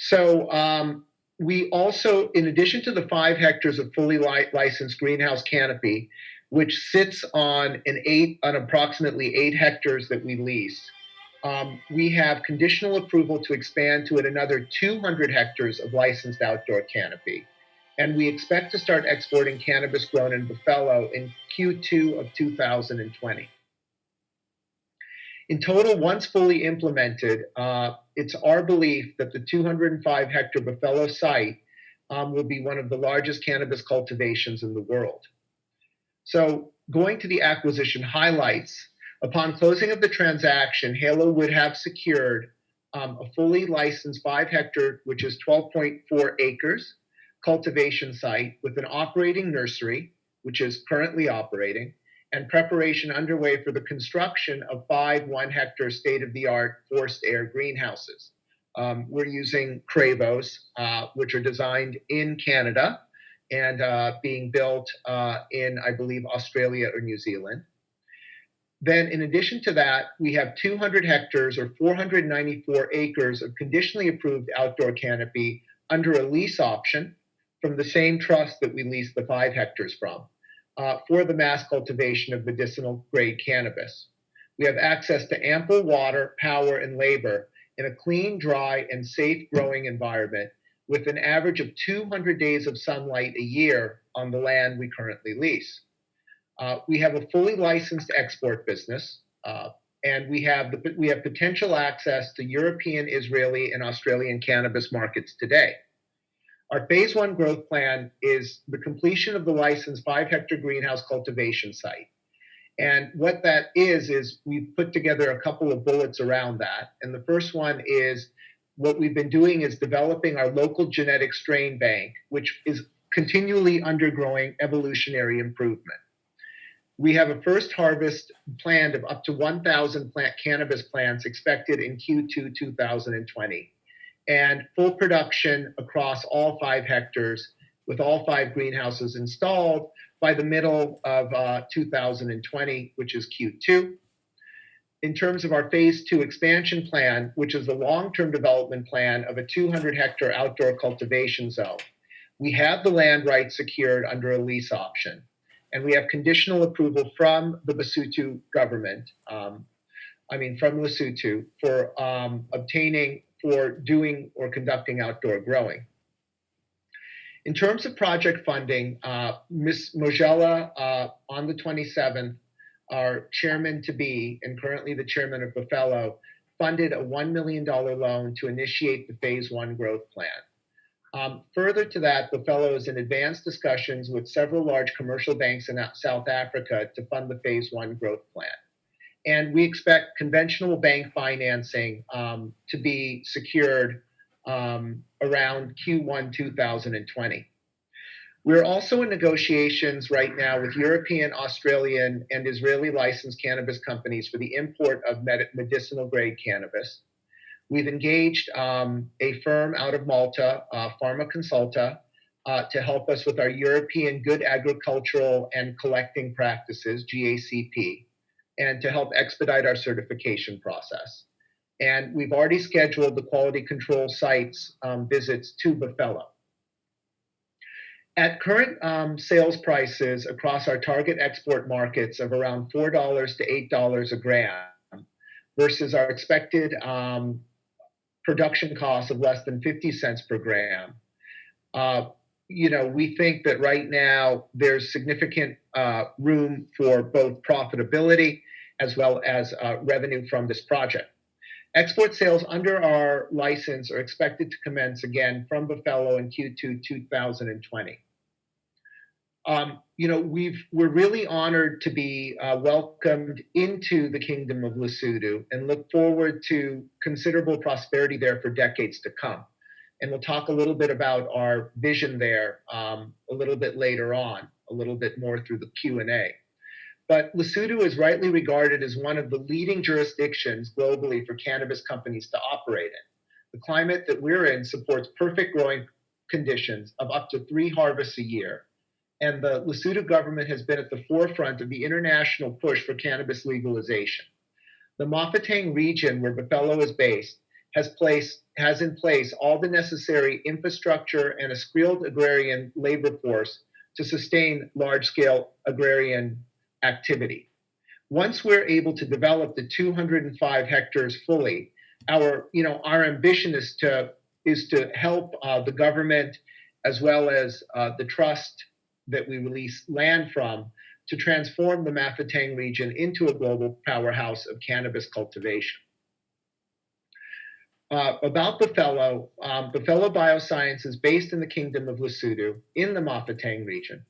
So we also, in addition to the 5 hectares of fully licensed greenhouse canopy, which sits on approximately 8 hectares that we lease, we have conditional approval to expand to another 200 hectares of licensed outdoor canopy. And we expect to start exporting cannabis grown in Bophelo in Q2 of 2020. In total, once fully implemented, it's our belief that the 205-hectare Bophelo site will be one of the largest cannabis cultivations in the world. So going to the acquisition highlights, upon closing of the transaction, Halo would have secured a fully licensed 5-hectare, which is 12.4 acres, cultivation site with an operating nursery, which is currently operating, and preparation underway for the construction of 5 1-hectare state-of-the-art forced air greenhouses. We're using Cravos, which are designed in Canada and being built in, I believe, Australia or New Zealand. Then in addition to that, we have 200 hectares or 494 acres of conditionally approved outdoor canopy under a lease option from the same trust that we leased the 5 hectares from for the mass cultivation of medicinal grade cannabis. We have access to ample water, power, and labor in a clean, dry, and safe growing environment with an average of 200 days of sunlight a year on the land we currently lease. We have a fully licensed export business, and we have potential access to European, Israeli, and Australian cannabis markets today. Our phase 1 growth plan is the completion of the licensed 5-hectare greenhouse cultivation site. And what that is we've put together a couple of bullets around that. And the first one is what we've been doing is developing our local genetic strain bank, which is continually undergoing evolutionary improvement. We have a first harvest planned of up to 1,000 cannabis plants expected in Q2 2020, and full production across all 5 hectares with all 5 greenhouses installed by the middle of 2020, which is Q2. In terms of our phase 2 expansion plan, which is the long-term development plan of a 200-hectare outdoor cultivation zone, we have the land rights secured under a lease option. And we have conditional approval from the Lesotho government, from Lesotho, for doing or conducting outdoor growing. In terms of project funding, Ms. Mojella, on the 27th, our chairman-to-be, and currently the chairman of Bophelo, funded a $1 million loan to initiate the phase 1 growth plan. Further to that, Bophelo is in advanced discussions with several large commercial banks in South Africa to fund the phase 1 growth plan. And we expect conventional bank financing to be secured around Q1 2020. We're also in negotiations right now with European, Australian, and Israeli licensed cannabis companies for the import of medicinal grade cannabis. We've engaged a firm out of Malta, Pharma Consulta, to help us with our European Good Agricultural and Collecting Practices, GACP, and to help expedite our certification process. And we've already scheduled the quality control sites visits to Bophelo. At current sales prices across our target export markets of around $4 to $8 a gram versus our expected production costs of less than 50 cents per gram, we think that right now there's significant room for both profitability as well as revenue from this project. Export sales under our license are expected to commence again from Bophelo in Q2 2020. We're really honored to be welcomed into the Kingdom of Lesotho and look forward to considerable prosperity there for decades to come. And we'll talk a little bit about our vision there a little bit later on, a little bit more through the Q&A. But Lesotho is rightly regarded as one of the leading jurisdictions globally for cannabis companies to operate in. The climate that we're in supports perfect growing conditions of up to 3 harvests a year. And the Lesotho government has been at the forefront of the international push for cannabis legalization. The Mafeteng region, where Bophelo is based, has in place all the necessary infrastructure and a skilled agrarian labor force to sustain large-scale agrarian activity. Once we're able to develop the 205 hectares fully, our ambition is to help the government as well as the trust that we release land from to transform the Mapfatang region into a global powerhouse of cannabis cultivation. About Bophelo, Bophelo Bioscience is based in the Kingdom of Lesotho in the Mapfatang region.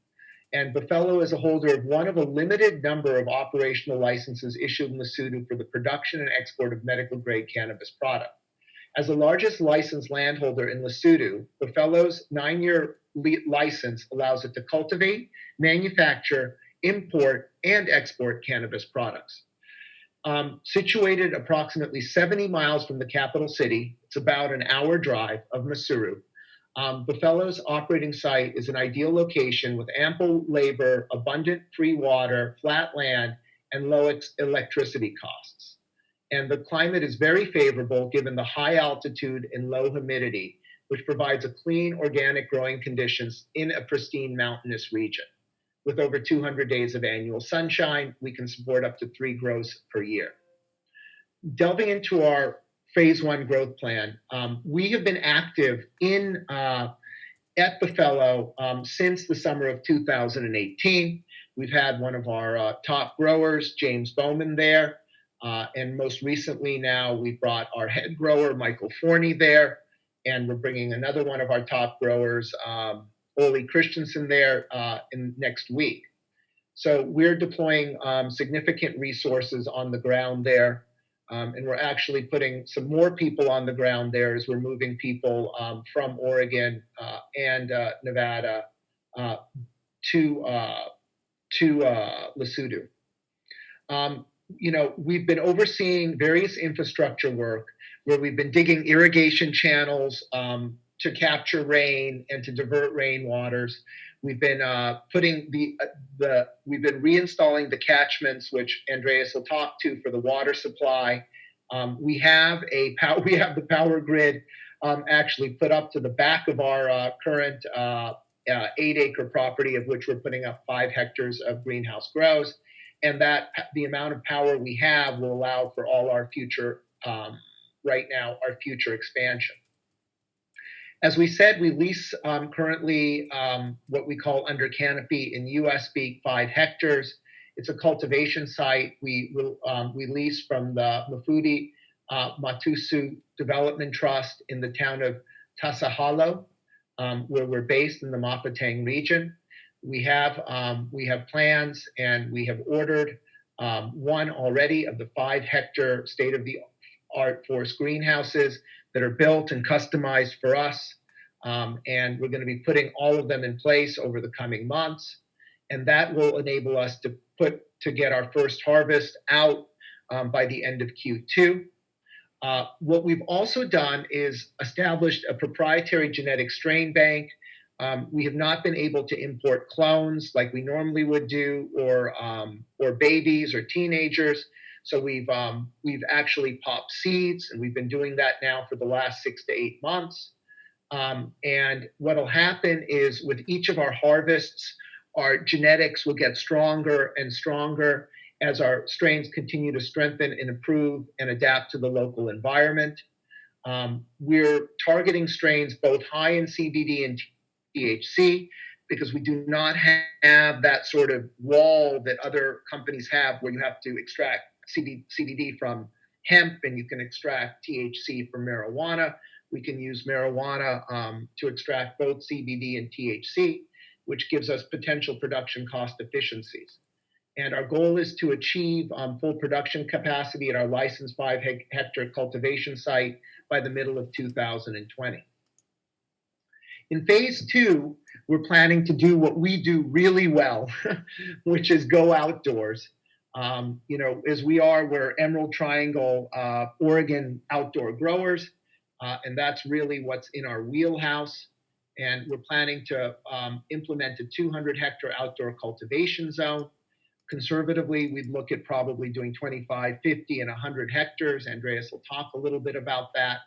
And Bophelo is a holder of one of a limited number of operational licenses issued in Lesotho for the production and export of medical-grade cannabis product. As the largest licensed landholder in Lesotho, Bophelo's 9-year license allows it to cultivate, manufacture, import, and export cannabis products. Situated approximately 70 miles from the capital city, it's about an hour drive of Maseru. Bophelo's operating site is an ideal location with ample labor, abundant free water, flat land, and low electricity costs. And the climate is very favorable given the high altitude and low humidity, which provides a clean organic growing conditions in a pristine mountainous region. With over 200 days of annual sunshine, we can support up to 3 grows per year. Delving into our phase 1 growth plan, we have been active at Bophelo since the summer of 2018. We've had one of our top growers, James Bowman, there. And most recently now, we brought our head grower, Michael Forney, there. And we're bringing another one of our top growers, Ole Christensen, there in next week. So we're deploying significant resources on the ground there. And we're actually putting some more people on the ground there as we're moving people from Oregon and Nevada to Lesotho. We've been overseeing various infrastructure work where we've been digging irrigation channels to capture rain and to divert rainwaters. We've been we've been reinstalling the catchments, which Andreas will talk to, for the water supply. We have the power grid actually put up to the back of our current 8-acre property, of which we're putting up 5 hectares of greenhouse grows, and that the amount of power we have will allow for all our future our future expansion. As we said, we lease currently what we call under canopy in US speak 5 hectares. It's a cultivation site. We lease from the Mafudi Matusu Development Trust in the town of Tasahalo, where we're based in the Mapfatang region. We have plans, and we have ordered one already of the 5-hectare state-of-the-art forest greenhouses that are built and customized for us. And we're going to be putting all of them in place over the coming months. And that will enable us to get our first harvest out by the end of Q2. What we've also done is established a proprietary genetic strain bank. We have not been able to import clones like we normally would do, or babies or teenagers. So we've actually popped seeds, and we've been doing that now for the last 6 to 8 months. And what'll happen is with each of our harvests, our genetics will get stronger and stronger as our strains continue to strengthen and improve and adapt to the local environment. We're targeting strains both high in CBD and THC because we do not have that sort of wall that other companies have where you have to extract CBD from hemp and you can extract THC from marijuana. We can use marijuana to extract both CBD and THC, which gives us potential production cost efficiencies. And our goal is to achieve full production capacity at our licensed 5-hectare cultivation site by the middle of 2020. In phase 2, we're planning to do what we do really well, which is go outdoors. As we're Emerald Triangle, Oregon outdoor growers, and that's really what's in our wheelhouse. And we're planning to implement a 200-hectare outdoor cultivation zone. Conservatively, we'd look at probably doing 25, 50, and 100 hectares. Andreas will talk a little bit about that.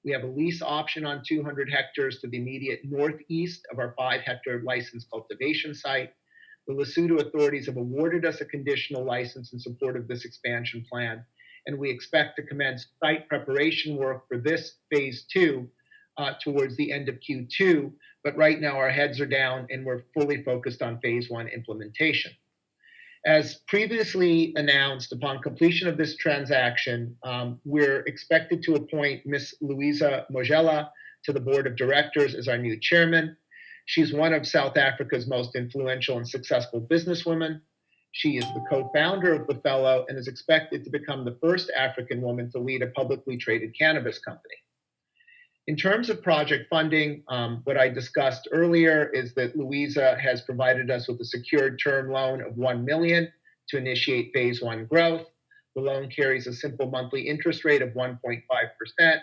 We have a lease option on 200 hectares to the immediate northeast of our 5-hectare licensed cultivation site. The Lesotho authorities have awarded us a conditional license in support of this expansion plan, and we expect to commence site preparation work for this phase two towards the end of Q2. But right now, our heads are down and we're fully focused on phase one implementation. As previously announced, upon completion of this transaction, we're expected to appoint Ms. Louisa Mogela to the board of directors as our new chairman. She's one of South Africa's most influential and successful businesswomen. She is the co-founder of Bophelo and is expected to become the first African woman to lead a publicly traded cannabis company. In terms of project funding, what I discussed earlier is that Louisa has provided us with a secured term loan of $1 million to initiate phase one growth. The loan carries a simple monthly interest rate of 1.5%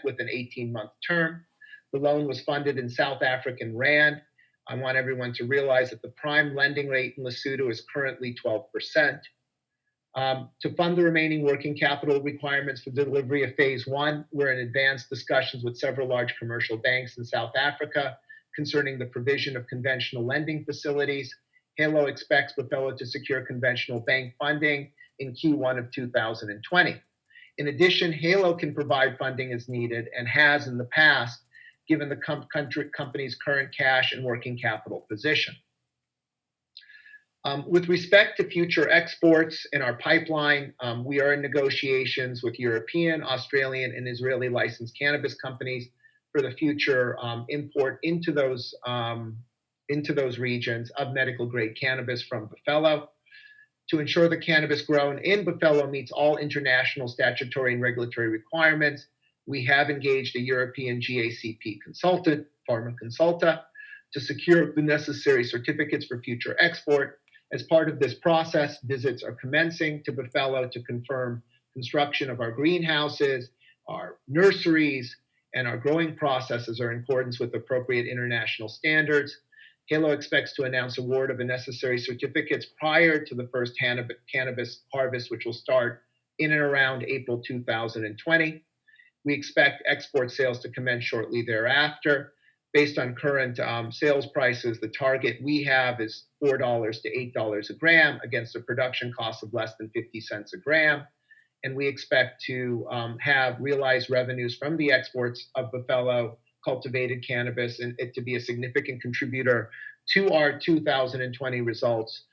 with an 18-month term. The loan was funded in South African Rand. I want everyone to realize that the prime lending rate in Lesotho is currently 12%. To fund the remaining working capital requirements for delivery of phase one, we're in advanced discussions with several large commercial banks in South Africa concerning the provision of conventional lending facilities. Halo expects Bophelo to secure conventional bank funding in Q1 of 2020. In addition, Halo can provide funding as needed and has in the past, given the company's current cash and working capital position. With respect to future exports in our pipeline, we are in negotiations with European, Australian, and Israeli licensed cannabis companies for the future import into those regions of medical grade cannabis from Bophelo. To ensure the cannabis grown in Bophelo meets all international statutory and regulatory requirements, we have engaged a European GACP consultant, Pharma Consulta, to secure the necessary certificates for future export. As part of this process, visits are commencing to Bophelo to confirm construction of our greenhouses, our nurseries, and our growing processes are in accordance with appropriate international standards. Halo expects to announce award of the necessary certificates prior to the first cannabis harvest, which will start in and around April 2020. We expect export sales to commence shortly thereafter. Based on current sales prices, the target we have is $4 to $8 a gram against a production cost of less than 50 cents a gram. And we expect to have realized revenues from the exports of Bophelo cultivated cannabis and it to be a significant contributor to our 2020 results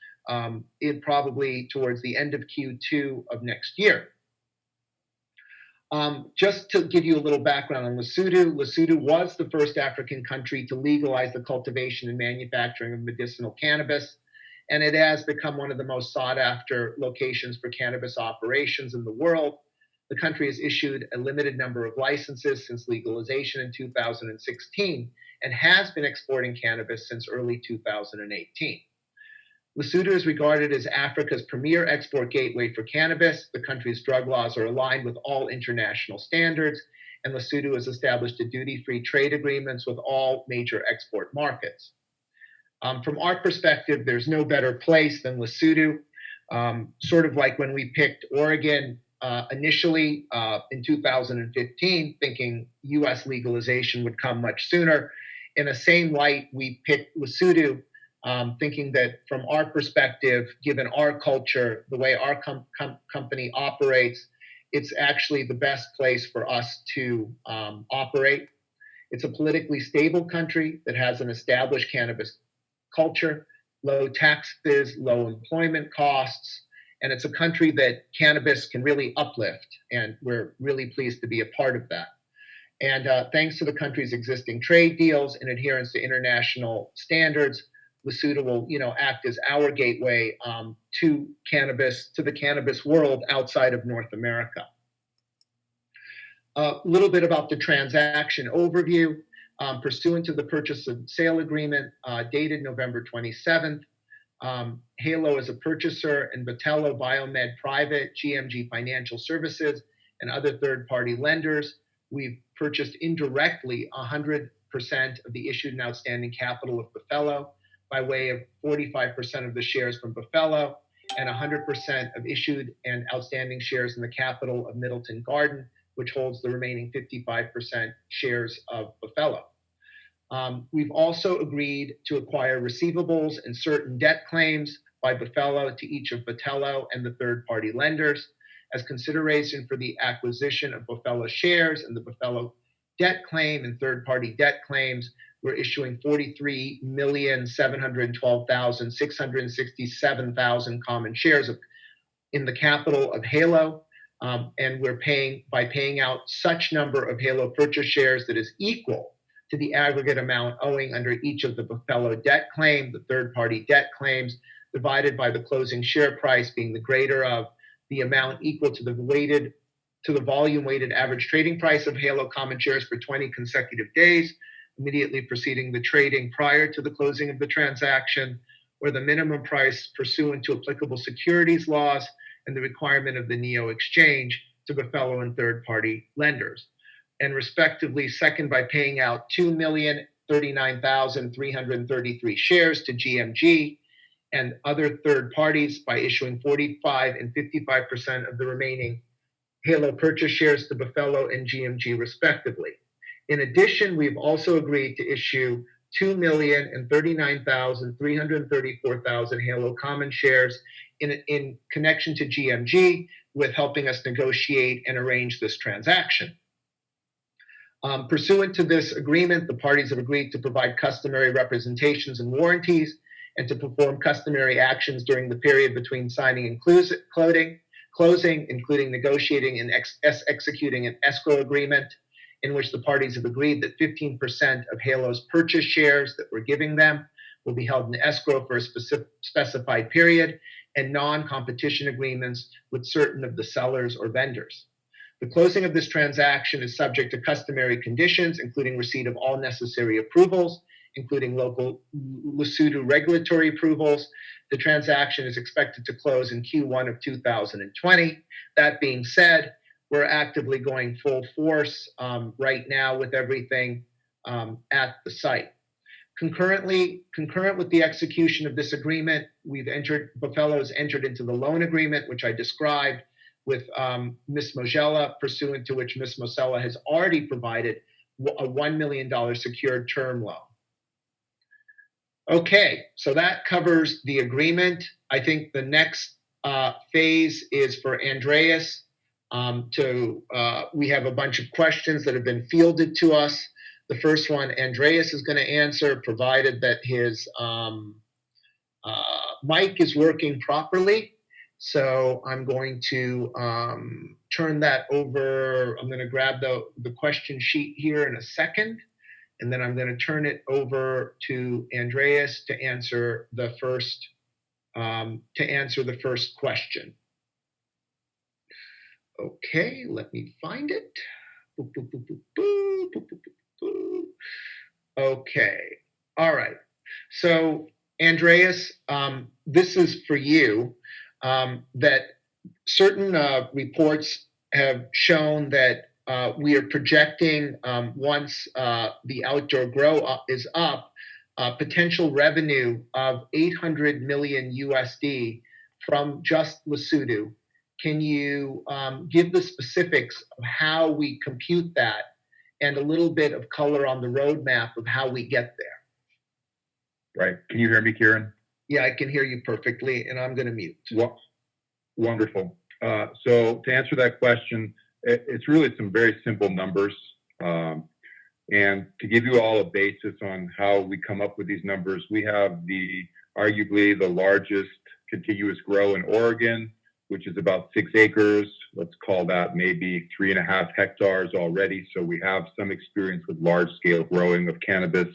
probably towards the end of Q2 of next year. Just to give you a little background on Lesotho, Lesotho was the first African country to legalize the cultivation and manufacturing of medicinal cannabis, and it has become one of the most sought after locations for cannabis operations in the world. The country has issued a limited number of licenses since legalization in 2016 and has been exporting cannabis since early 2018. Lesotho is regarded as Africa's premier export gateway for cannabis. The country's drug laws are aligned with all international standards, and Lesotho has established a duty-free trade agreements with all major export markets. From our perspective, there's no better place than Lesotho. Sort of like when we picked Oregon initially in 2015, thinking US legalization would come much sooner. In the same light, we picked Lesotho, thinking that from our perspective, given our culture, the way our company operates, it's actually the best place for us to operate. It's a politically stable country that has an established cannabis culture, low taxes, low employment costs, and it's a country that cannabis can really uplift, and we're really pleased to be a part of that. And thanks to the country's existing trade deals and adherence to international standards, Lesotho will, act as our gateway to the cannabis world outside of North America. A little bit about the transaction overview. Pursuant to the purchase and sale agreement dated November 27th, Halo is a purchaser and Bophelo Biomed Private, GMG Financial Services, and other third-party lenders. We've purchased indirectly 100% of the issued and outstanding capital of Bophelo by way of 45% of the shares from Bophelo and 100% of issued and outstanding shares in the capital of Middleton Garden which holds the remaining 55% shares of Bophelo. We've also agreed to acquire receivables and certain debt claims by Bophelo to each of Bophelo and the third-party lenders. As consideration for the acquisition of Bophelo shares and the Bophelo debt claim and third-party debt claims, we're issuing 43,712,667 common shares in the capital of Halo, and we're paying out such number of Halo purchase shares that is equal to the aggregate amount owing under each of the Bophelo debt claim, the third-party debt claims, divided by the closing share price being the greater of the amount equal to the volume-weighted average trading price of Halo common shares for 20 consecutive days, immediately preceding the trading prior to the closing of the transaction, or the minimum price pursuant to applicable securities laws and the requirement of the NEO exchange to Bophelo and third-party lenders. And respectively, second, by paying out 2,039,333 shares to GMG and other third parties by issuing 45 and 55% of the remaining Halo purchase shares to Bophelo and GMG respectively. In addition, we've also agreed to issue 2,039,334 Halo common shares in connection to GMG with helping us negotiate and arrange this transaction. Pursuant to this agreement, the parties have agreed to provide customary representations and warranties and to perform customary actions during the period between signing and closing, including negotiating and executing an escrow agreement in which the parties have agreed that 15% of Halo's purchase shares that we're giving them will be held in escrow for a specified period, and non-competition agreements with certain of the sellers or vendors. The closing of this transaction is subject to customary conditions, including receipt of all necessary approvals, including local Lesotho regulatory approvals. The transaction is expected to close in Q1 of 2020. That being said, we're actively going full force right now with everything at the site. Concurrent with the execution of this agreement, Bophelo's entered into the loan agreement, which I described, with Ms. Mosella, pursuant to which Ms. Mosella has already provided a $1 million secured term loan. Okay, so that covers the agreement. I think the next phase is for Andreas. We have a bunch of questions that have been fielded to us. The first one, Andreas is going to answer, provided that his mic is working properly. So I'm going to turn that over. I'm going to grab the question sheet here in a second, and then I'm going to turn it over to Andreas to answer the first question. Okay, let me find it. Okay, all right. So Andreas, this is for you. That certain reports have shown that we are projecting once the outdoor grow is up, potential revenue of 800 million USD from just Lesotho. Can you give the specifics of how we compute that and a little bit of color on the roadmap of how we get there? Right. Can you hear me, Kiran? Yeah, I can hear you perfectly, and I'm going to mute. Well, wonderful. So to answer that question, it's really some very simple numbers. And to give you all a basis on how we come up with these numbers, we have arguably the largest contiguous grow in Oregon, which is about 6 acres. Let's call that maybe 3.5 hectares already. So we have some experience with large scale growing of cannabis.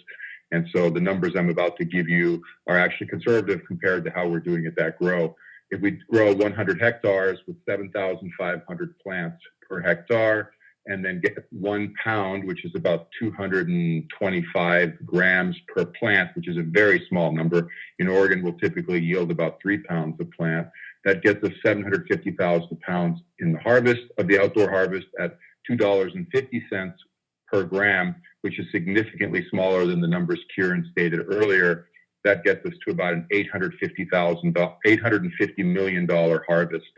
And so the numbers I'm about to give you are actually conservative compared to how we're doing at that grow. If we grow 100 hectares with 7,500 plants per hectare, and then get 1 pound, which is about 225 grams per plant, which is a very small number. In Oregon, we'll typically yield about 3 pounds a plant. That gets us 750,000 pounds in the harvest of the outdoor harvest at $2.50 per gram, which is significantly smaller than the numbers Kiran stated earlier. That gets us to about an $850 million harvest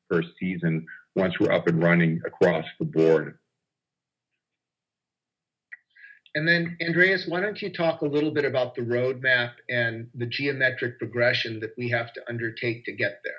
per season, once we're up and running across the board. And then, Andreas, why don't you talk a little bit about the roadmap and the geometric progression that we have to undertake to get there?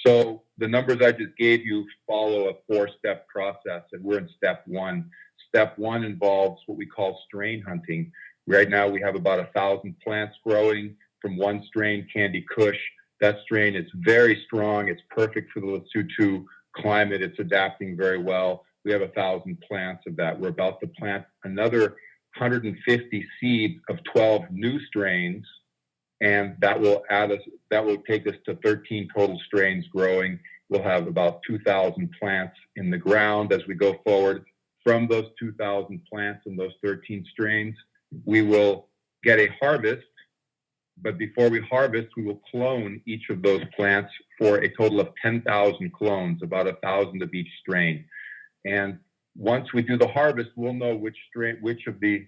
So the numbers I just gave you follow a 4-step process, and we're in step 1. Step 1 involves what we call strain hunting. Right now, we have about 1,000 plants growing from one strain, Candy Kush. That strain is very strong. It's perfect for the Lesotho climate. It's adapting very well. We have 1,000 plants of that. We're about to plant another 150 seeds of 12 new strains, and that will take us to 13 total strains growing. We'll have about 2,000 plants in the ground as we go forward. From those 2,000 plants and those 13 strains, we will get a harvest. But before we harvest, we will clone each of those plants for a total of 10,000 clones, about 1,000 of each strain. And once we do the harvest, we'll know which of the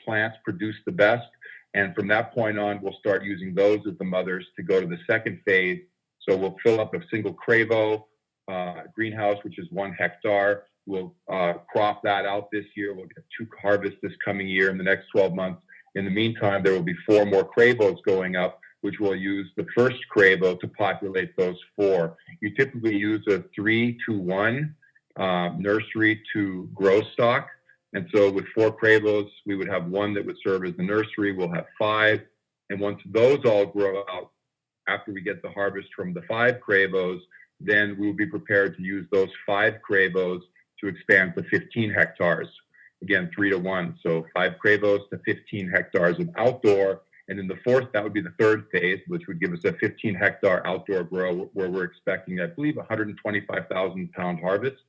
plants produce the best. And from that point on, we'll start using those as the mothers to go to the second phase. So we'll fill up a single Cravo greenhouse, which is 1 hectare. We'll crop that out this year. We'll get 2 harvests this coming year in the next 12 months. In the meantime, there will be 4 more Cravos going up, which will use the first Cravo to populate those 4. You typically use a 3-to-1 nursery to grow stock. And so with 4 Cravos, we would have 1 that would serve as the nursery. We'll have 5. And once those all grow out, after we get the harvest from the 5 Cravos, then we will be prepared to use those 5 Cravos to expand to 15 hectares. Again, 3-to-1. So 5 Cravos to 15 hectares of outdoor. And then the fourth, that would be the third phase, which would give us a 15 hectare outdoor grow where we're expecting, I believe, 125,000 pound harvest.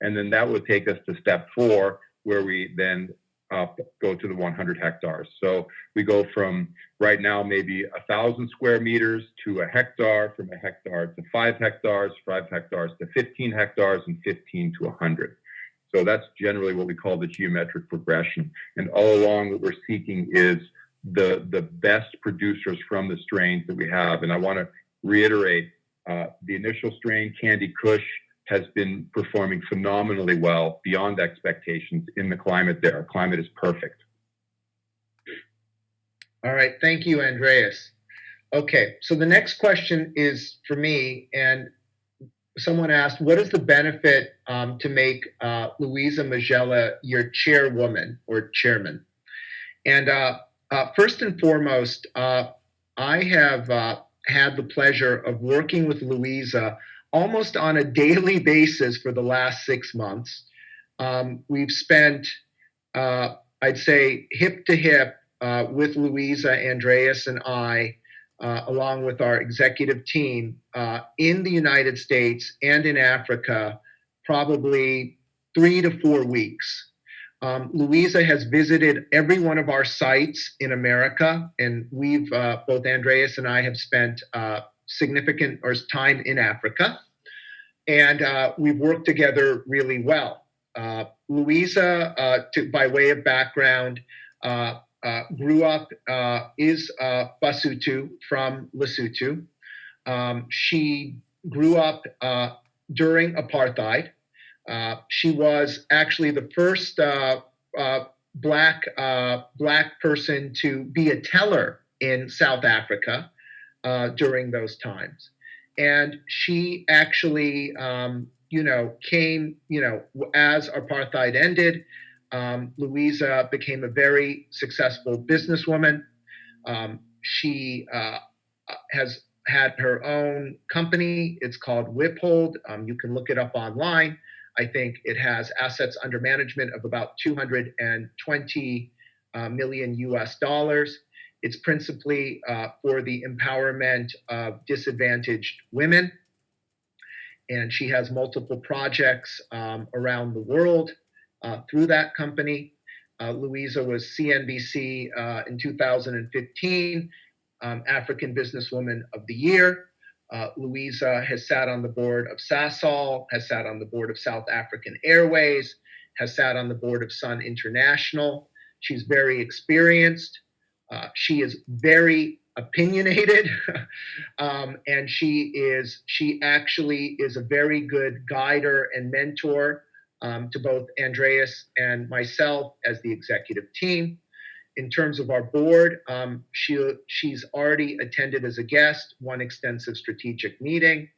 And then that would take us to step 4, where we then go to the 100 hectares. So we go from right now maybe 1,000 square meters to a hectare, from a hectare to 5 hectares, 5 hectares to 15 hectares, and 15 to 100. So that's generally what we call the geometric progression. And all along, what we're seeking is the best producers from the strains that we have. And I want to reiterate, the initial strain, Candy Kush, has been performing phenomenally well, beyond expectations in the climate there. Our climate is perfect. All right, thank you, Andreas. Okay, so the next question is for me, and someone asked, what is the benefit to make Louisa Magella your chairwoman or chairman? And first and foremost, I have had the pleasure of working with Louisa almost on a daily basis for the last 6 months. We've spent, I'd say, hip to hip with Louisa, Andreas, and I, along with our executive team, in the United States and in Africa, probably 3 to 4 weeks. Louisa has visited every one of our sites in America, and we've, both Andreas and I have spent significant time in Africa, and we've worked together really well. Louisa, by way of background, grew up, is Basotho from Lesotho. She grew up during apartheid. She was actually the first black person to be a teller in South Africa during those times. And she actually, came, as apartheid ended, Louisa became a very successful businesswoman. She has had her own company. It's called Wiphold. You can look it up online. I think it has assets under management of about 220 million US dollars. It's principally for the empowerment of disadvantaged women. And she has multiple projects around the world through that company. Louisa was CNBC in 2015 African Businesswoman of the Year. Louisa has sat on the board of Sasol, has sat on the board of South African Airways, has sat on the board of Sun International. She's very experienced. She is very opinionated, and she actually is a very good guider and mentor to both Andreas and myself as the executive team. In terms of our board, she's already attended as a guest one extensive strategic meeting.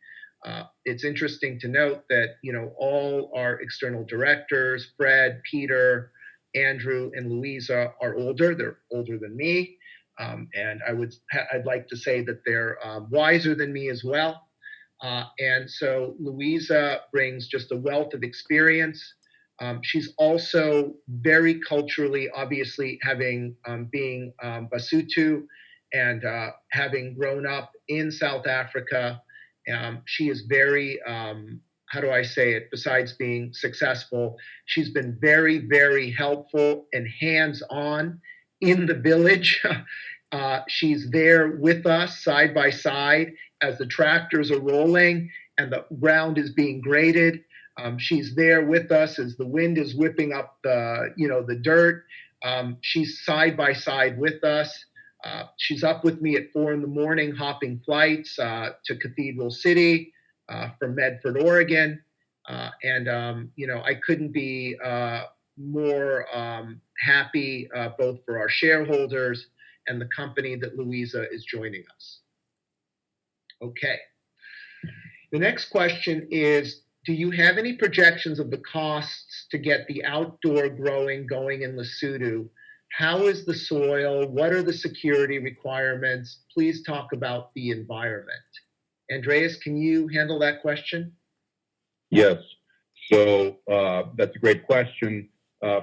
It's interesting to note that all our external directors, Fred, Peter, Andrew, and Louisa, are older. They're older than me, and I'd like to say that they're wiser than me as well. And so Louisa brings just a wealth of experience. She's also very culturally, obviously, having being Basotho and having grown up in South Africa. She is very, how do I say it, besides being successful, she's been very, very helpful and hands-on in the village. She's there with us side by side as the tractors are rolling and the ground is being graded. She's there with us as the wind is whipping up the dirt. She's side by side with us. She's up with me at 4 a.m, hopping flights to Cathedral City from Medford, Oregon. And I couldn't be more happy both for our shareholders and the company that Louisa is joining us. Okay. The next question is, do you have any projections of the costs to get the outdoor growing going in Lesotho? How is the soil? What are the security requirements? Please talk about the environment. Andreas, can you handle that question? Yes. So that's a great question.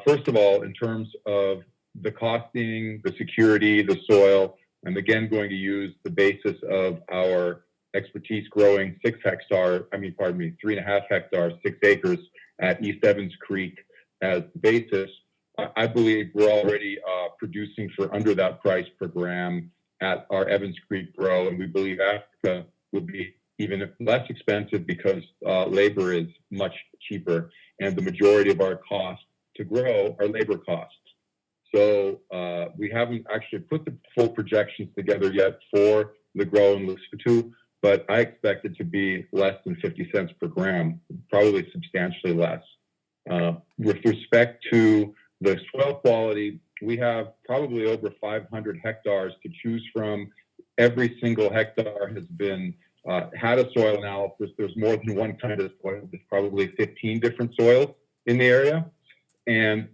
First of all, in terms of the costing, the security, the soil, I'm again going to use the basis of our expertise growing 3.5 hectares, 6 acres at East Evans Creek as the basis. I believe we're already producing for under that price per gram at our Evans Creek grow, and we believe Africa will be even less expensive because labor is much cheaper, and the majority of our costs to grow are labor costs. So we haven't actually put the full projections together yet for the grow in Lesotho, but I expect it to be less than 50 cents per gram, probably substantially less. With respect to the soil quality, we have probably over 500 hectares to choose from. Every single hectare has been had a soil analysis. There's more than one kind of soil. There's probably 15 different soils in the area. And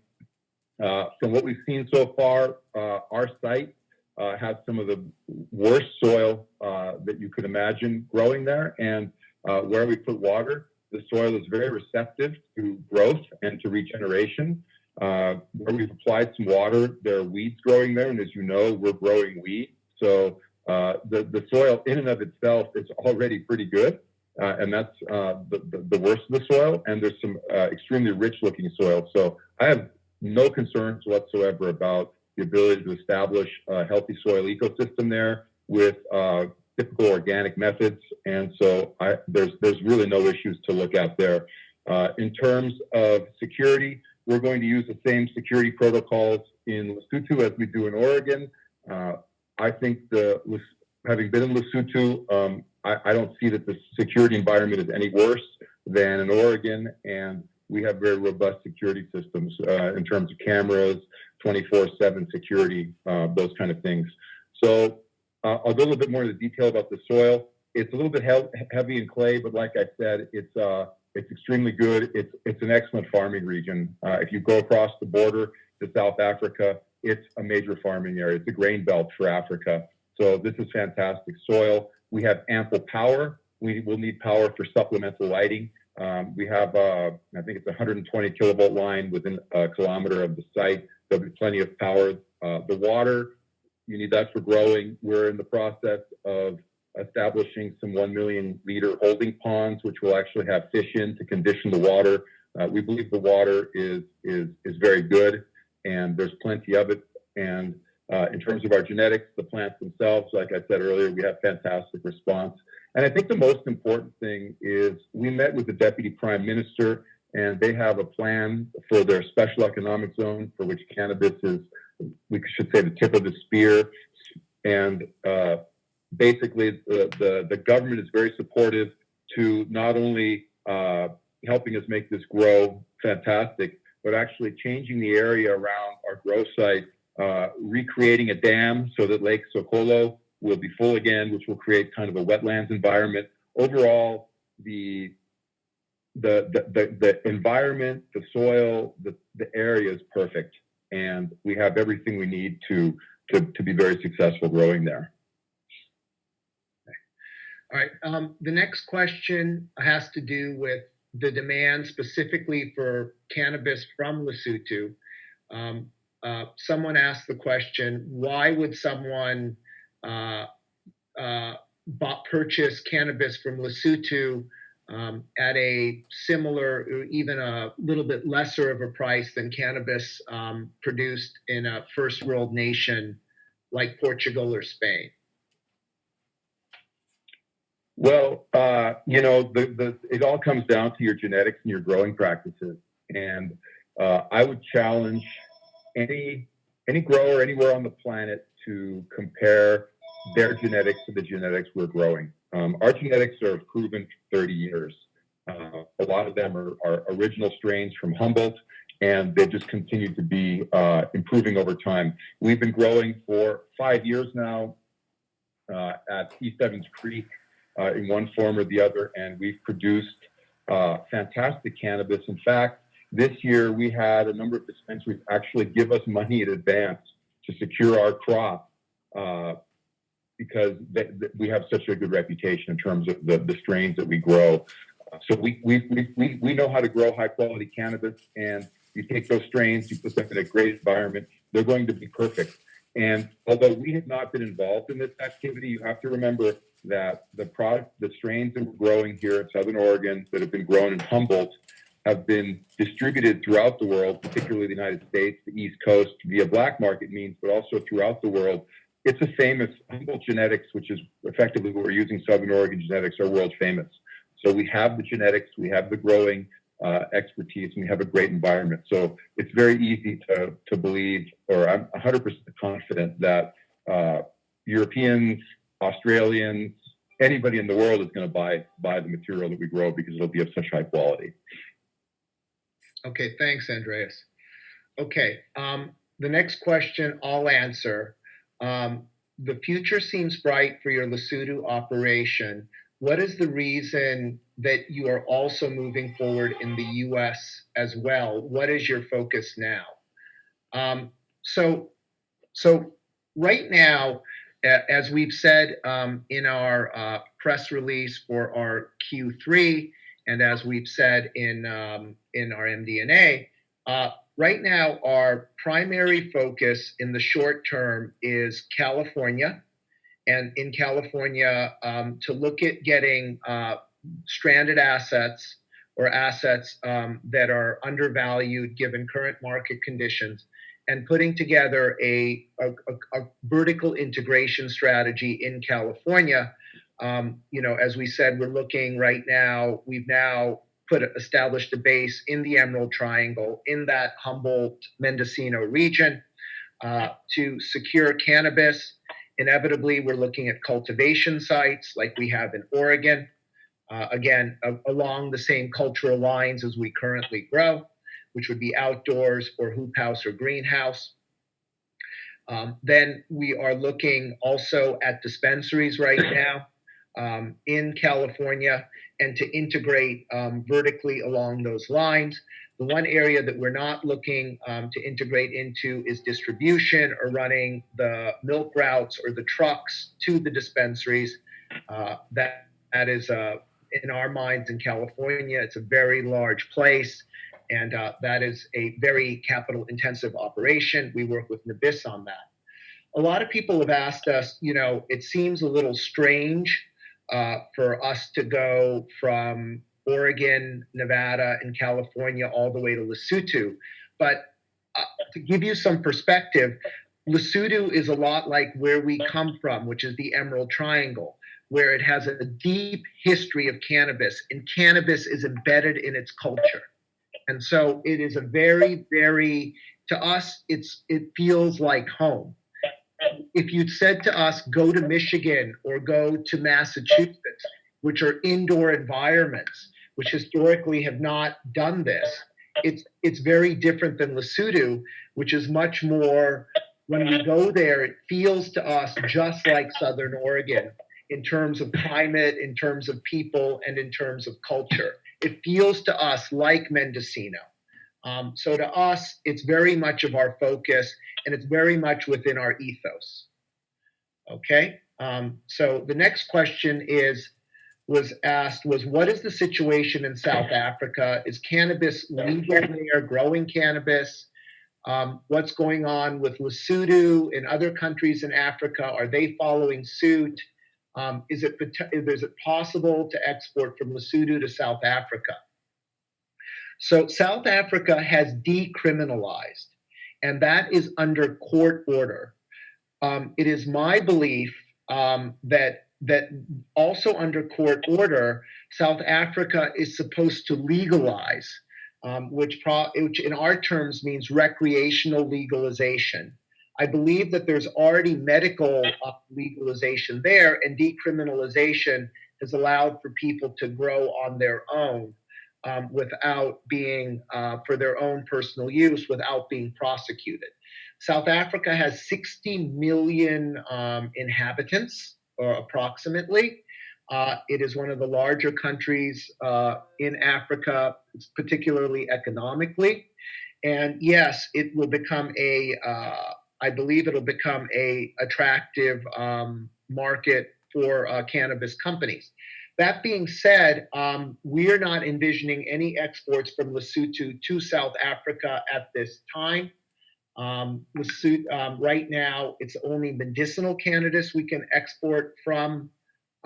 from what we've seen so far, our site has some of the worst soil that you could imagine growing there. And where we put water, the soil is very receptive to growth and to regeneration. Where we've applied some water, there are weeds growing there. And as you know, we're growing weed. So the soil in and of itself is already pretty good. And that's the worst of the soil. And there's some extremely rich looking soil. So I have no concerns whatsoever about the ability to establish a healthy soil ecosystem there with typical organic methods. And so there's really no issues to look at there. In terms of security, we're going to use the same security protocols in Lesotho as we do in Oregon. I think having been in Lesotho, I don't see that the security environment is any worse than in Oregon, and we have very robust security systems in terms of cameras, 24/7 security, those kind of things. So I'll go a little bit more into detail about the soil. It's a little bit heavy in clay, but like I said, it's extremely good. It's an excellent farming region. If you go across the border to South Africa, it's a major farming area. It's a grain belt for Africa. So this is fantastic soil. We have ample power. We will need power for supplemental lighting. We have, I think it's a 120 kilovolt line within a kilometer of the site. There'll be plenty of power. The water, you need that for growing. We're in the process of establishing some 1 million liter holding ponds, which will actually have fish in to condition the water. We believe the water is very good, and there's plenty of it. And in terms of our genetics, the plants themselves, like I said earlier, we have fantastic response. And I think the most important thing is we met with the Deputy Prime Minister, and they have a plan for their special economic zone, for which cannabis is, we should say, the tip of the spear. And basically, the government is very supportive to not only helping us make this grow fantastic, but actually changing the area around our grow site, recreating a dam so that Lake Socolo will be full again, which will create kind of a wetlands environment. Overall, the environment, the soil, the area is perfect, and we have everything we need to be very successful growing there. All right. The next question has to do with the demand specifically for cannabis from Lesotho. Someone asked the question, why would someone purchase cannabis from Lesotho at a similar or even a little bit lesser of a price than cannabis produced in a first world nation like Portugal or Spain? Well, it all comes down to your genetics and your growing practices. And I would challenge any grower anywhere on the planet to compare their genetics to the genetics we're growing. Our genetics are proven for 30 years. A lot of them are original strains from Humboldt, and they've just continued to be improving over time. We've been growing for 5 years now at East Evans Creek in one form or the other, and we've produced fantastic cannabis. In fact, this year we had a number of dispensaries actually give us money in advance to secure our crop because we have such a good reputation in terms of the strains that we grow. So we know how to grow high quality cannabis, and you take those strains, you put them in a great environment, they're going to be perfect. And although we have not been involved in this activity, you have to remember that the strains that we're growing here in Southern Oregon that have been grown in Humboldt have been distributed throughout the world, particularly the United States, the East Coast, via black market means, but also throughout the world. It's a famous Humboldt genetics, which is effectively what we're using. Southern Oregon genetics are world famous. So we have the genetics, we have the growing expertise, and we have a great environment. So it's very easy to believe, or I'm 100% confident that Europeans, Australians, anybody in the world is going to buy the material that we grow because it'll be of such high quality. Okay, thanks, Andreas. Okay, the next question I'll answer. The future seems bright for your Lesotho operation. What is the reason that you are also moving forward in the US as well? What is your focus now? So right now, as we've said in our press release for our Q3, and as we've said in our MD&A, right now our primary focus in the short term is California. And in California, to look at getting stranded assets or assets that are undervalued given current market conditions, and putting together a vertical integration strategy in California. As we said, we're looking right now, we've now established a base in the Emerald Triangle in that Humboldt-Mendocino region to secure cannabis. Inevitably, we're looking at cultivation sites like we have in Oregon, again, along the same cultural lines as we currently grow, which would be outdoors or hoop house or greenhouse. Then we are looking also at dispensaries right now in California and to integrate vertically along those lines. The one area that we're not looking to integrate into is distribution or running the milk routes or the trucks to the dispensaries. That is, in our minds in California, it's a very large place, and that is a very capital intensive operation. We work with NABIS on that. A lot of people have asked us, it seems a little strange for us to go from Oregon, Nevada, and California all the way to Lesotho. But to give you some perspective, Lesotho is a lot like where we come from, which is the Emerald Triangle, where it has a deep history of cannabis, and cannabis is embedded in its culture. And so it is a very, very, to us, it feels like home. if you'd said to us, go to Michigan or go to Massachusetts, which are indoor environments, which historically have not done this, it's very different than Lesotho, which is much more, when we go there, it feels to us just like Southern Oregon in terms of climate, in terms of people, and in terms of culture. It feels to us like Mendocino. So to us, it's very much of our focus, and it's very much within our ethos. Okay. So the next question was asked was, what is the situation in South Africa? Is cannabis legal there? Growing cannabis? What's going on with Lesotho and other countries in Africa? Are they following suit? Is it possible to export from Lesotho to South Africa? So South Africa has decriminalized, and that is under court order. It is my belief that also under court order, South Africa is supposed to legalize, which in our terms means recreational legalization. I believe that there's already medical legalization there, and decriminalization has allowed for people to grow on their own without being for their own personal use without being prosecuted. South Africa has 60 million inhabitants, or approximately. It is one of the larger countries in Africa, particularly economically. And yes, it will become I believe it'll become a attractive market for cannabis companies. That being said, we're not envisioning any exports from Lesotho to South Africa at this time. Right now, it's only medicinal cannabis we can export from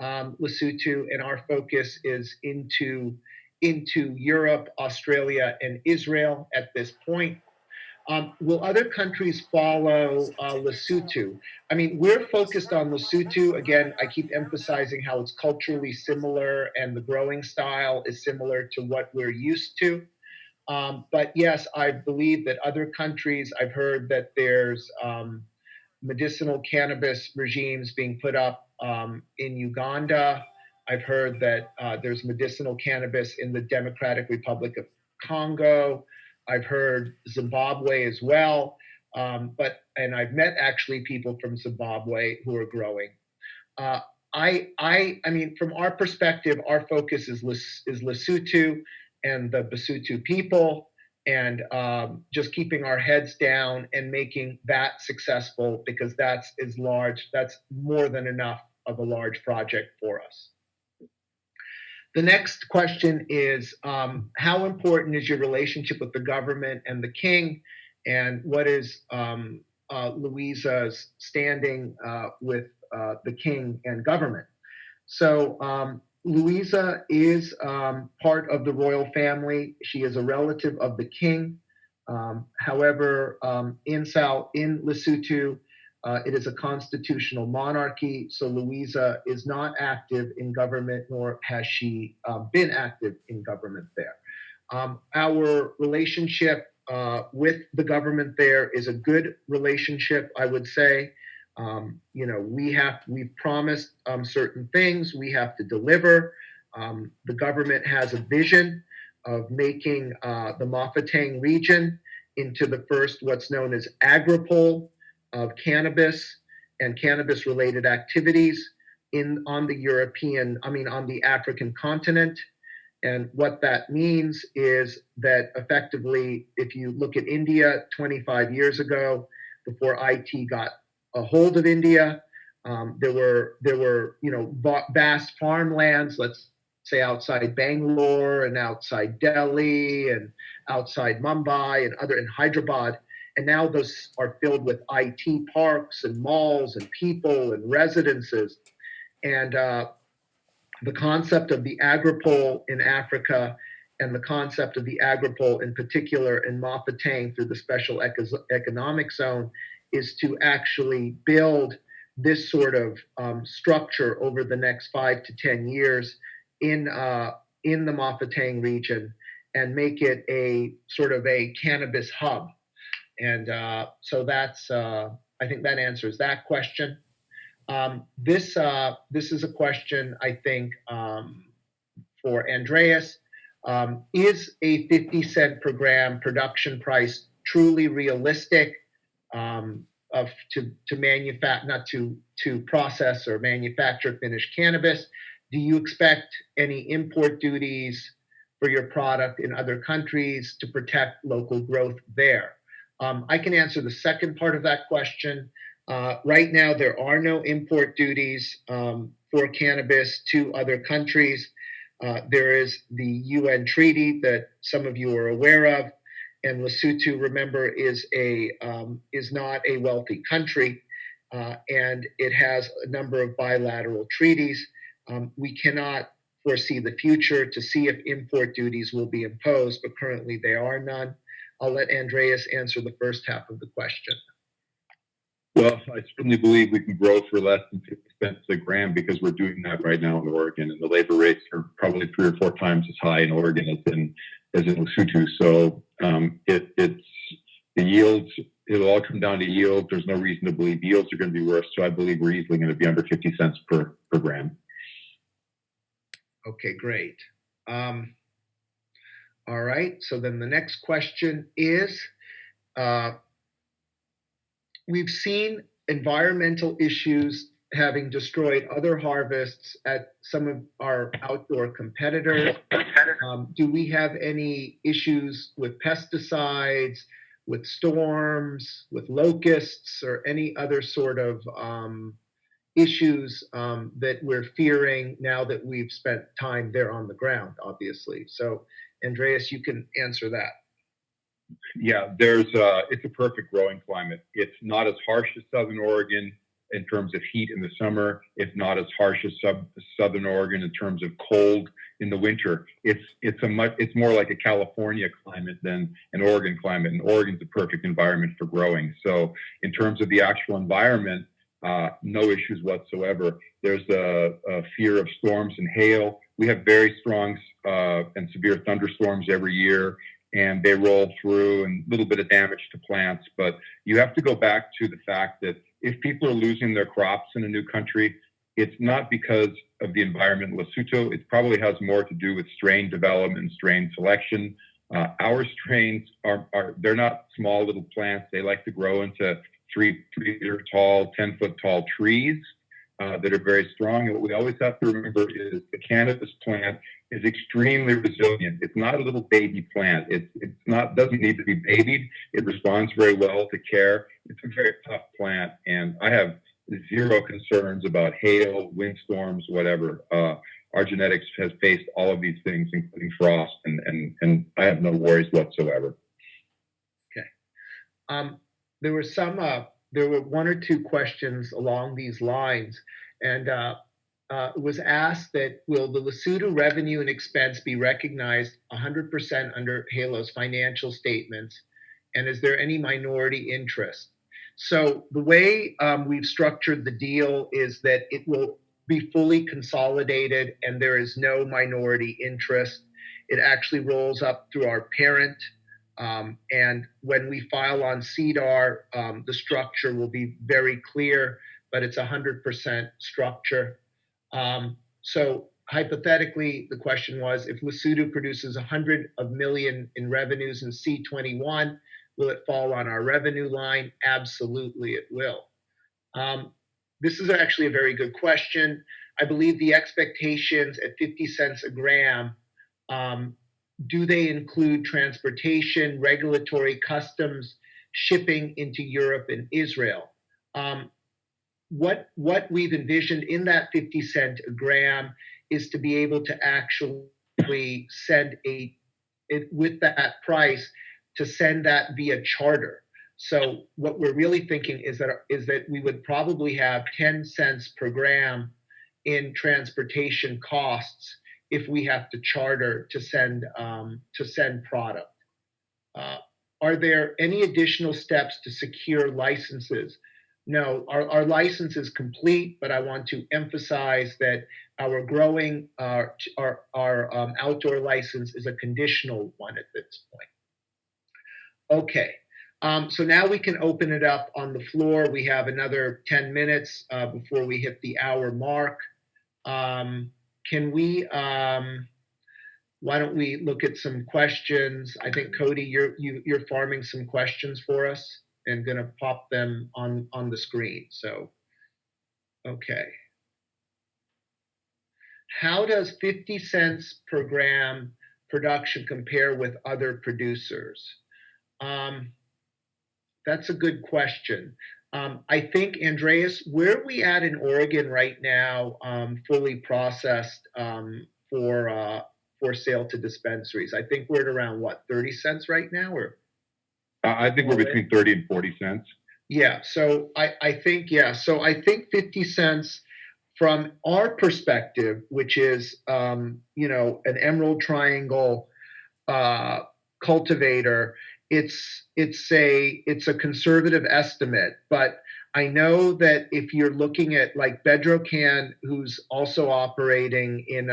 Lesotho, and our focus is into Europe, Australia, and Israel at this point. Will other countries follow Lesotho? I mean, we're focused on Lesotho. Again, I keep emphasizing how it's culturally similar and the growing style is similar to what we're used to. But yes, I believe that other countries, I've heard that there's medicinal cannabis regimes being put up in Uganda. I've heard that there's medicinal cannabis in the Democratic Republic of Congo. I've heard Zimbabwe as well. And I've met actually people from Zimbabwe who are growing. I mean, from our perspective, our focus is Lesotho and the Basotho people, and just keeping our heads down and making that successful, because that's more than enough of a large project for us. The next question is, how important is your relationship with the government and the king, and what is Louisa's standing with the king and government? So Louisa is part of the royal family. She is a relative of the king. However, in Lesotho, it is a constitutional monarchy, so Louisa is not active in government, nor has she been active in government there. Our relationship with the government there is a good relationship, I would say. We've promised certain things, we have to deliver. The government has a vision of making the Mafeking region into the first, what's known as agropole of cannabis and cannabis-related activities on the African continent. And what that means is that effectively, if you look at India 25 years ago, before IT got a hold of India, there were vast farmlands, let's say outside Bangalore and outside Delhi and outside Mumbai and Hyderabad. And now those are filled with IT parks and malls and people and residences. And the concept of the agropole in Africa and the concept of the agropole in particular in Mafeking through the special economic zone is to actually build this sort of structure over the next 5 to 10 years in the Mafeking region and make it a sort of a cannabis hub. And so that's I think that answers that question. This is a question, I think, for Andreas. Is a 50 cent per gram production price truly realistic to manufacture, not to process or manufacture finished cannabis? Do you expect any import duties for your product in other countries to protect local growth there? I can answer the second part of that question. Right now, there are no import duties for cannabis to other countries. There is the UN treaty that some of you are aware of, and Lesotho, remember, is not a wealthy country, and it has a number of bilateral treaties. We cannot foresee the future to see if import duties will be imposed, but currently there are none. I'll let Andreas answer the first half of the question. Well, I certainly believe we can grow for less than 50 cents a gram because we're doing that right now in Oregon, and the labor rates are probably 3 or 4 times as high in Oregon as in Lesotho. So it's the yields. It'll all come down to yield. There's no reason to believe yields are going to be worse. So I believe we're easily going to be under 50 cents per gram. Okay, great. All right. So then the next question is. We've seen environmental issues having destroyed other harvests at some of our outdoor competitors. Do we have any issues with pesticides, with storms, with locusts, or any other sort of issues that we're fearing now that we've spent time there on the ground, obviously? So, Andreas, you can answer that. Yeah, it's a perfect growing climate. It's not as harsh as Southern Oregon in terms of heat in the summer. It's not as harsh as Southern Oregon in terms of cold in the winter. It's more like a California climate than an Oregon climate, and Oregon's a perfect environment for growing. So in terms of the actual environment, no issues whatsoever. There's a fear of storms and hail. We have very strong and severe thunderstorms every year, and they roll through and a little bit of damage to plants. But you have to go back to the fact that if people are losing their crops in a new country, it's not because of the environment in Lesotho. It probably has more to do with strain development and strain selection. Our strains they're not small little plants. They like to grow into 3-meter tall, 10-foot tall trees that are very strong. And what we always have to remember is the cannabis plant is extremely resilient. It's not a little baby plant. Doesn't need to be babied. It responds very well to care. It's a very tough plant, and I have zero concerns about hail, windstorms, whatever. Our genetics has faced all of these things, including frost, and I have no worries whatsoever. Okay. There were 1 or 2 questions along these lines, and it was asked that will the Lesotho revenue and expense be recognized 100% under Halo's financial statements, and is there any minority interest? So the way we've structured the deal is that it will be fully consolidated and there is no minority interest. It actually rolls up through our parent. And when we file on CDAR, the structure will be very clear, but it's 100% structure. So hypothetically, the question was, if Lesotho produces 100 million in revenues in C21, will it fall on our revenue line? Absolutely, it will. This is actually a very good question. I believe the expectations at 50 cents a gram, do they include transportation, regulatory, customs, shipping into Europe and Israel? What we've envisioned in that 50 cent a gram is to be able to actually send with that price, to send that via charter. So what we're really thinking is that we would probably have 10 cents per gram in transportation costs if we have to charter to send product. Are there any additional steps to secure licenses? No, our license is complete, but I want to emphasize that our growing, our outdoor license is a conditional one at this point. Okay, So now we can open it up on the floor. We have another 10 minutes before we hit the hour mark. Can we, why don't we look at some questions? I think Cody, you're farming some questions for us and gonna pop them on the screen. So, okay. How does 50 cents per gram production compare with other producers? That's a good question. I think, Andreas, where are we at in Oregon right now, fully processed for sale to dispensaries? I think we're at around what, 30 cents right now, or? I think we're between 30 and 40 cents. Yeah, so I think, yeah, so I think 50 cents from our perspective, which is, you know, an Emerald Triangle cultivator, it's a conservative estimate, but I know that if you're looking at like Bedrocan, who's also operating in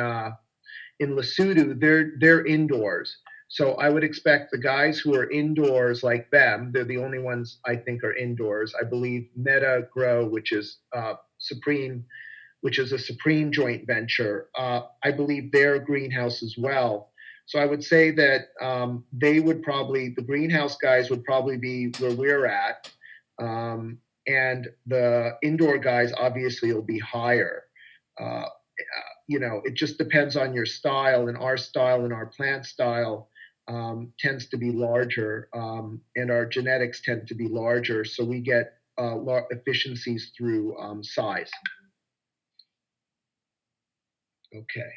Lesotho, they're indoors. So I would expect the guys who are indoors like them, they're the only ones I think are indoors. I believe Meta Grow, which is Supreme, which is a Supreme joint venture, I believe they're a greenhouse as well. So I would say that they would probably, the greenhouse guys would probably be where we're at. And the indoor guys obviously will be higher. You know, it just depends on your style, and our style and our plant style tends to be larger, and our genetics tend to be larger. So we get efficiencies through size. Okay.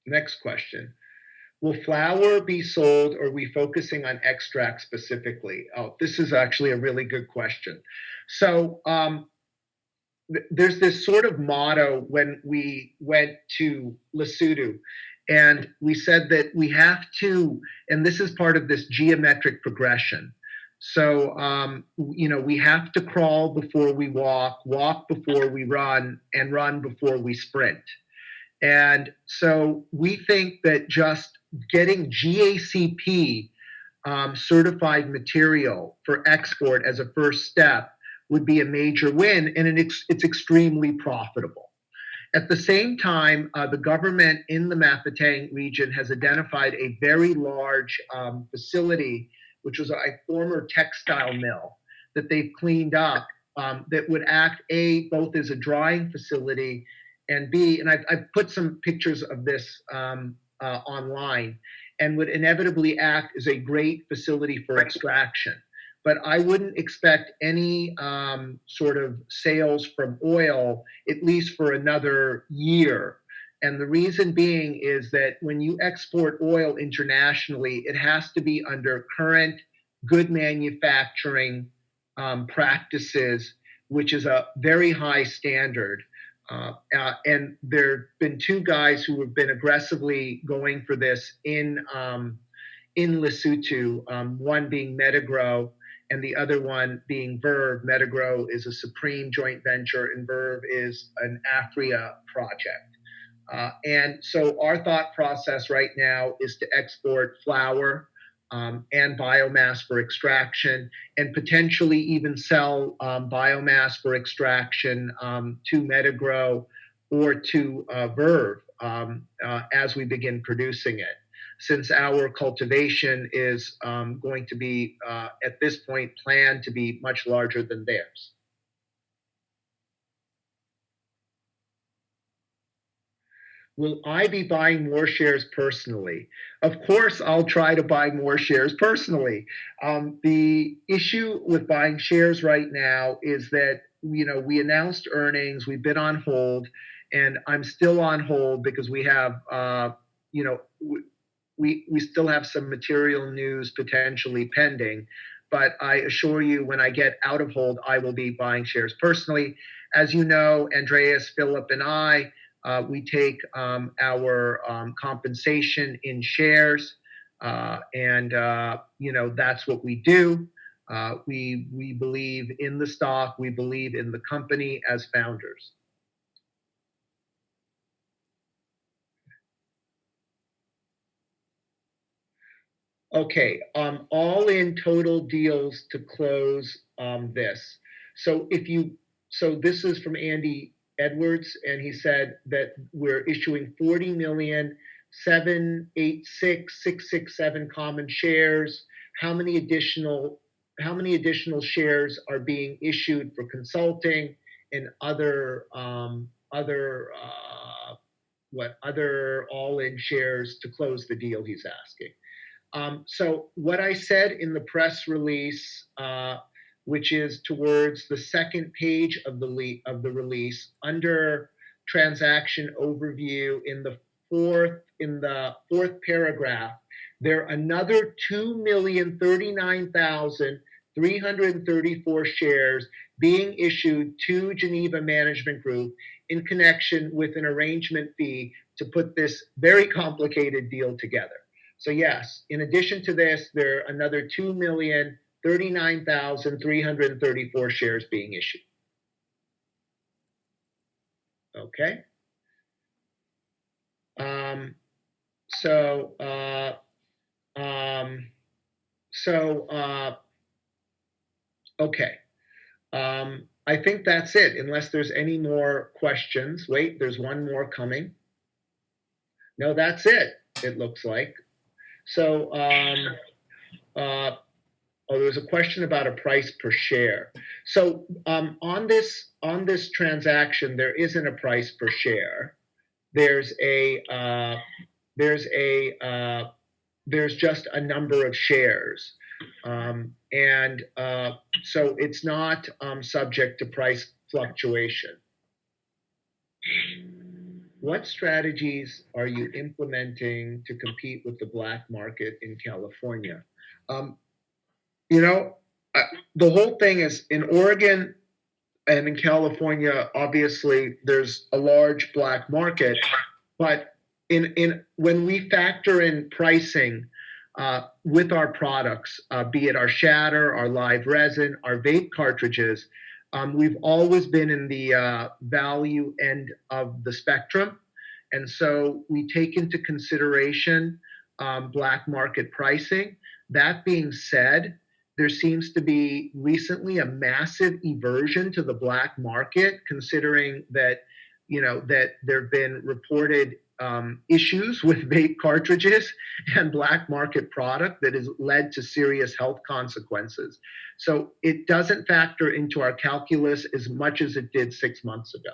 Next question. Will flower be sold, or are we focusing on extract specifically? Oh, this is actually a really good question. So there's this sort of motto when we went to Lesotho, and we said that we have to, and this is part of this geometric progression. So, you know, we have to crawl before we walk before we run, and run before we sprint. And so we think that just getting GACP certified material for export as a first step would be a major win, and it's extremely profitable. At the same time, the government in the Mafeteng region has identified a very large facility, which was a former textile mill that they've cleaned up, that would act both as a drying facility, and B, and I've put some pictures of this online, and would inevitably act as a great facility for extraction. But I wouldn't expect any sort of sales from oil, at least for another year. And the reason being is that when you export oil internationally, it has to be under current good manufacturing practices, which is a very high standard. And there have been two guys who have been aggressively going for this in Lesotho, one being Metagrow and the other one being Verve. Metagrow is a Supreme joint venture, and Verve is an Afria project. And so our thought process right now is to export flower and biomass for extraction, and potentially even sell biomass for extraction to Metagrow or to Verve as we begin producing it, since our cultivation is going to be, at this point, planned to be much larger than theirs. Will I be buying more shares personally? Of course, I'll try to buy more shares personally. The issue with buying shares right now is that, you know, we announced earnings, we've been on hold, and I'm still on hold because we have, you know, we still have some material news potentially pending. But I assure you, when I get out of hold, I will be buying shares personally. As you know, Andreas, Philip, and I, we take our compensation in shares, and you know, that's what we do. We believe in the stock. We believe in the company as founders. Okay, all in total deals to close this. So this is from Andy Edwards, and he said that we're issuing 40,786,667 common shares. How many additional shares are being issued for consulting and other other all-in shares to close the deal? He's asking. So what I said in the press release, which is towards the second page of the release, under transaction overview in the fourth paragraph, there are another 2,039,334 shares being issued to Geneva Management Group in connection with an arrangement fee to put this very complicated deal together. So yes, in addition to this, there are another 2,039,334 shares being issued. Okay. Okay. I think that's it, unless there's any more questions. Wait, there's one more coming. No, that's it, it looks like. So, there's a question about a price per share. So, on this transaction, there isn't a price per share. There's just a number of shares, so it's not subject to price fluctuation. What strategies are you implementing to compete with the black market in California? The whole thing is, in Oregon and in California, obviously there's a large black market, but when we factor in pricing with our products, be it our shatter, our live resin, our vape cartridges, we've always been in the value end of the spectrum. And so we take into consideration black market pricing. That being said, there seems to be recently a massive eversion to the black market, considering that, that there have been reported issues with vape cartridges and black market product that has led to serious health consequences. So it doesn't factor into our calculus as much as it did 6 months ago.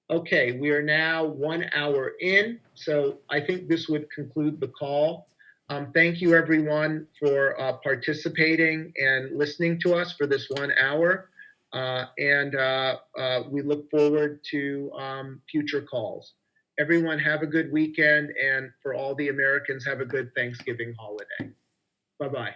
Okay, we are now 1 hour in, so I think this would conclude the call. Thank you, everyone, for participating and listening to us for this 1 hour. We look forward to future calls. Everyone, have a good weekend, and for all the Americans, have a good Thanksgiving holiday. Bye-bye.